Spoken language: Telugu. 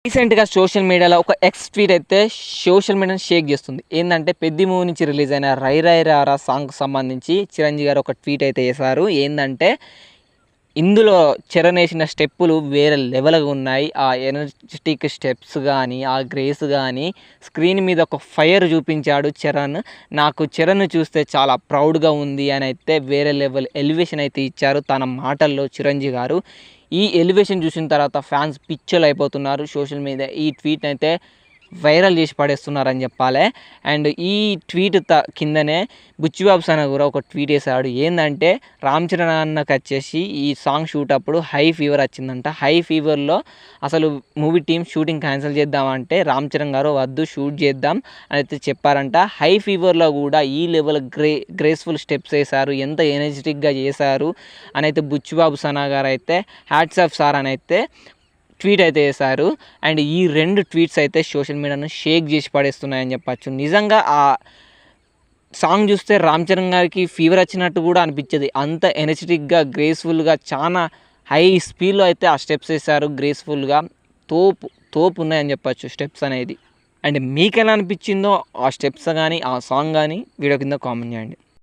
రీసెంట్గా సోషల్ మీడియాలో ఒక ఎక్స్ ట్వీట్ అయితే సోషల్ మీడియాని షేక్ చేస్తుంది. ఏంటంటే పెద్ది మూవీ నుంచి రిలీజ్ అయిన రై రై రారా సాంగ్కి సంబంధించి చిరంజీవి గారు ఒక ట్వీట్ అయితే చేశారు. ఏంటంటే ఇందులో చరణ్ వేసిన స్టెప్పులు వేరే లెవెల్గా ఉన్నాయి. ఆ ఎనర్జెటిక్ స్టెప్స్ కానీ, ఆ గ్రేస్ కానీ, స్క్రీన్ మీద ఒక ఫైర్ చూపించాడు చరణ్. నాకు చరణ్ చూస్తే చాలా ప్రౌడ్గా ఉంది అని అయితే వేరే లెవెల్ ఎలివేషన్ అయితే ఇచ్చారు తన మాటల్లో చిరంజీవి గారు. ఈ ఎలివేషన్ చూసిన తర్వాత ఫ్యాన్స్ పిచ్చలు అయిపోతున్నారు. సోషల్ మీడియా ఈ ట్వీట్ అయితే వైరల్ చేసి పడేస్తున్నారని చెప్పాలి. అండ్ ఈ ట్వీట్ కిందనే బుచ్చిబాబు సన కూడా ఒక ట్వీట్ వేశాడు. ఏంటంటే రామ్ చరణ్ అన్నకు వచ్చేసి ఈ సాంగ్ షూట్ అప్పుడు హై ఫీవర్ వచ్చిందంట. హై ఫీవర్లో అసలు మూవీ టీం షూటింగ్ క్యాన్సిల్ చేద్దామంటే రామ్ చరణ్ గారు వద్దు షూట్ చేద్దాం అని అయితే చెప్పారంట. హై ఫీవర్లో కూడా ఈ లెవెల్ గ్రేస్ఫుల్ స్టెప్స్ వేశారు, ఎంత ఎనర్జెటిక్గా చేశారు అని అయితే బుచ్చిబాబు సనా గారు అయితే హ్యాట్స్ ఆఫ్ సార్ అని అయితే ట్వీట్ అయితే చేశారు. అండ్ ఈ 2 ట్వీట్స్ అయితే సోషల్ మీడియాను షేక్ చేసి పడేస్తున్నాయని చెప్పచ్చు. నిజంగా ఆ సాంగ్ చూస్తే రామ్ చరణ్ గారికి ఫీవర్ వచ్చినట్టు కూడా అనిపించదు. అంత ఎనర్జెటిక్గా గ్రేస్ఫుల్గా చాలా హై స్పీడ్లో అయితే ఆ స్టెప్స్ వేశారు. గ్రేస్ఫుల్గా తోపు ఉన్నాయని చెప్పచ్చు స్టెప్స్ అనేది. అండ్ మీకు ఎలా అనిపించిందో ఆ స్టెప్స్ కానీ ఆ సాంగ్ కానీ వీడియో కింద కామెంట్ చేయండి.